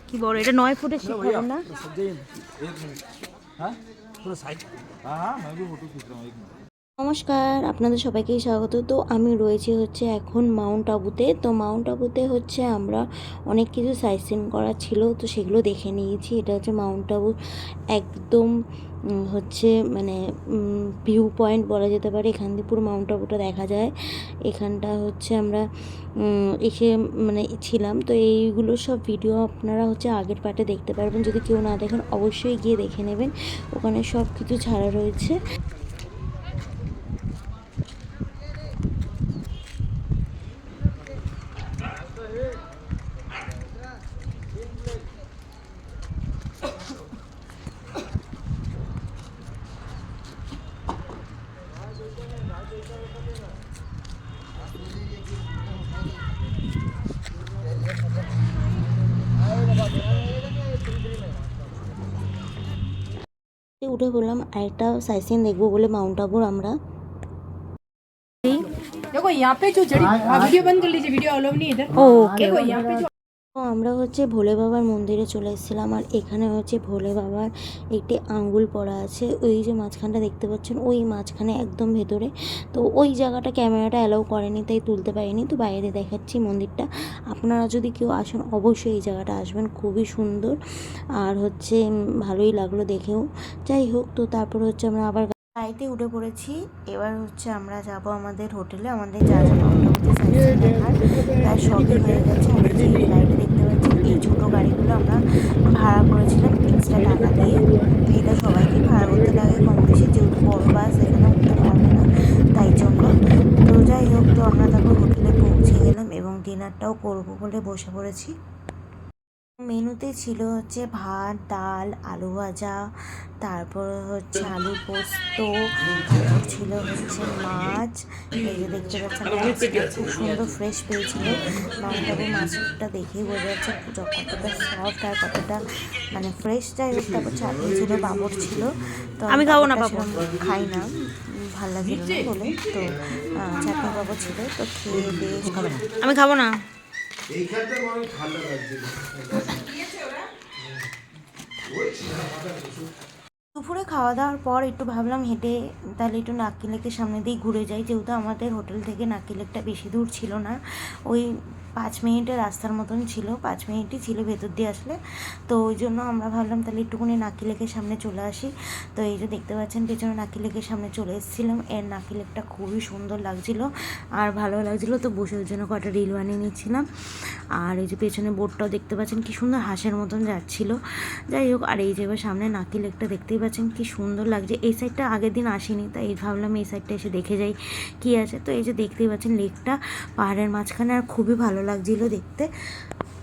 কি বড় এটা 9 ফুটের শিপ হবে না? নমস্কার, আপনাদের সবাইকেই স্বাগত। তো আমি রয়েছি হচ্ছে এখন মাউন্ট আবুতে। তো মাউন্ট আবুতে হচ্ছে আমরা অনেক কিছু সাইট সিন করা ছিল, তো সেগুলো দেখে নিয়েছি। এটা হচ্ছে মাউন্ট আবু একদম হচ্ছে মানে ভিউ পয়েন্ট বলা যেতে পারে। এখান দিয়ে পুরো মাউন্ট আবুটা দেখা যায়। এখানটা হচ্ছে আমরা এসে মানে ছিলাম। তো এইগুলো সব ভিডিও আপনারা হচ্ছে আগের পার্টে দেখতে পারবেন। যদি কেউ না দেখেন অবশ্যই গিয়ে দেখে নেবেন, ওখানে সব কিছু ছাড়া রয়েছে। উঠে বললাম আরেকটা সাইট সিন দেখবো বলে মাউন্ট আবুর আমরা। देखो यहाँ पे जो जड़ी वीडियो बंद कर लीजिए, वीडियो अलाउ नहीं इधर। ওকে, देखो यहाँ पे जो তো আমরা হচ্ছে ভোলে বাবার মন্দিরে চলে এসেছিলাম। আর এখানে হচ্ছে ভোলে বাবার একটি আঙ্গুল পড়া আছে। ওই যে মাঝখানটা দেখতে পাচ্ছেন, ওই মাঝখানে একদম ভেতরে। তো ওই জায়গাটা ক্যামেরাটা অ্যালাউ করেনি, তাই তুলতে পারিনি। তো বাইরে দেখাচ্ছি মন্দিরটা। আপনারা যদি কেউ আসেন অবশ্যই এই জায়গাটা আসবেন, খুবই সুন্দর। আর হচ্ছে ভালোই লাগলো দেখেও। যাই হোক, তো তারপর হচ্ছে আমরা আবার গাড়িতে উঠে পড়েছি। এবার হচ্ছে আমরা যাব আমাদের হোটেলে। আমাদের যা যা মোটামুটি সাইট দেখার প্রায় সবই হয়ে গেছে। আমরা যে গাড়িটা দেখতে পাচ্ছি, এই ছোটো গাড়িগুলো আমরা ভাড়া করেছিলাম এক্সট্রা টাকা দিয়ে। এটা সবাইকে ভাড়া করতে লাগে কম বেশি, যেহেতু বড় বাস এখানে উঠতে পারবে না, তাই জন্য। তো যাই হোক, তো আমরা তারপর হোটেলে পৌঁছে গেলাম এবং ডিনারটাও করবো বলে বসে পড়েছি। মেনুতে ছিল হচ্ছে ভাত, ডাল, আলু ভাজা, তারপর হচ্ছে আলু পোস্ত, তারপর ছিল হচ্ছে মাছ। এই যে দেখতে পাচ্ছেন মাছটা খুব সুন্দর ফ্রেশ পেয়েছিল। মাউন্ট আবু মাছটা দেখেই বোঝা যাচ্ছে কতটা সফট আর কতটা মানে ফ্রেশ। যাই হোক, তারপর চাটনি ছিল, পাঁপড় ছিল। তো আমি খাবো না, পাঁপড় খাই না, ভাল লাগছিল না বলে। তো চাটনি পাঁপড় ছিল, তো খেয়ে দিয়ে আমি খাবো না। দুপুরে খাওয়া দাওয়ার পর একটু ভাবলাম হেঁটে তাহলে একটু নাক্কি লেকের সামনে দিয়ে ঘুরে যাই, যেহেতু আমাদের হোটেল থেকে নাক্কি লেকটা বেশি দূর ছিল না, ওই 5 মিনিটের রাস্তার মতন ছিল। 5 মিনিটই ছিল ভেতর দিয়ে আসলে। তো ওই জন্য আমরা ভাবলাম তাহলে একটুখানি নাক্কি লেকের সামনে চলে আসি। তো এই যে দেখতে পাচ্ছেন পেছনে নাক্কি লেকের সামনে চলে এসেছিলাম। এর নাক্কি লেকটা খুবই সুন্দর লাগছিল আর ভালো লাগছিলো, তো বসে ওই জন্য কটা রিল বানিয়ে নিচ্ছিলাম। আর এই যে পেছনে বোটটাও দেখতে পাচ্ছেন কি সুন্দর হাঁসের মতন যাচ্ছিল। যাই হোক, আর এই যে এবার সামনে নাক্কি লেকটা দেখতেই পাচ্ছেন কি সুন্দর লাগছে। এই সাইডটা আগের দিন আসিনি, তাই ভাবলাম এই সাইডটা এসে দেখে যাই কি আছে। তো এই যে দেখতেই পাচ্ছেন লেকটা পাহাড়ের মাঝখানে, আর খুবই ভালো লাগছিল দেখতে।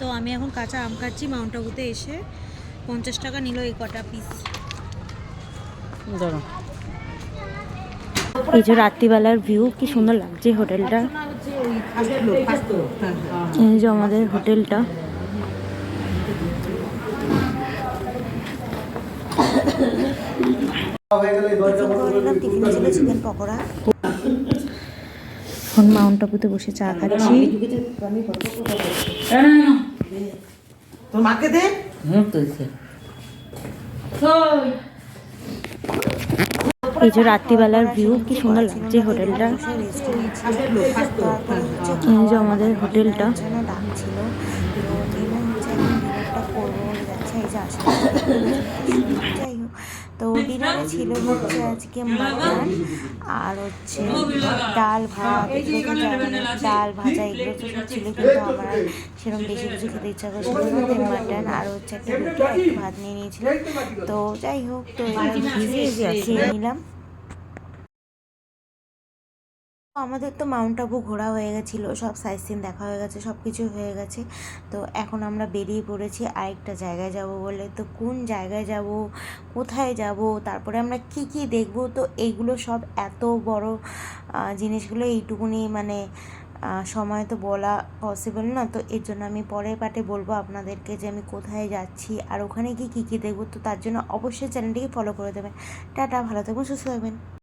তো আমি এখন কাঁচা আম খাচ্ছি। মাউন্ট আবুতে এসে 50 টাকা নিল এই কটা পিস। এই যে রাত্রিবেলার ভিউ কি সুন্দর লাগছে হোটেলটা। এই যে আমাদের হোটেলটা। টিফিন ছিল চিকেন পকোড়া। এখন মাউন্ট আবুতে বসে চা খাচ্ছি। এই যে রাত্রিবেলার ভিউ কি সুন্দর লাগছে হোটেলটা। এই যে আমাদের হোটেলটা। ডাকছিল যাই হোক, তো ডিনারে ছিল হচ্ছে আজকে মাটন আর হচ্ছে ডাল ভাত। ডাল ভাজা এগুলো তো সব ছিল, কিন্তু আমার সেরকম বেশি কিছু খেতে ইচ্ছা করছিল না, তাই মাটন আর হচ্ছে একটা রুটি আর একটু ভাত নিয়ে নিয়েছিলাম। তো যাই হোক, তো খেয়ে নিলাম। আমাদের তো মাউন্ট আবু ঘোরা হয়ে গেছিলো, সব সাইট সিন দেখা হয়ে গেছে, সব কিছু হয়ে গেছে। তো এখন আমরা বেরিয়ে পড়েছি আরেকটা জায়গায় যাব বলে। তো কোন জায়গায় যাব, কোথায় যাব, তারপরে আমরা কি কি দেখব, তো এইগুলো সব এত বড় জিনিসগুলো এইটুকুনি মানে সময় তো বলা পসিবল না। তো এর জন্য আমি পরের পার্টে বলবো আপনাদেরকে যে আমি কোথায় যাচ্ছি আর ওখানে গিয়ে কী কী দেখবো। তো তার জন্য অবশ্যই চ্যানেলটিকে ফলো করে দেবেন। টাটা, ভালো থাকবেন, সুস্থ থাকবেন।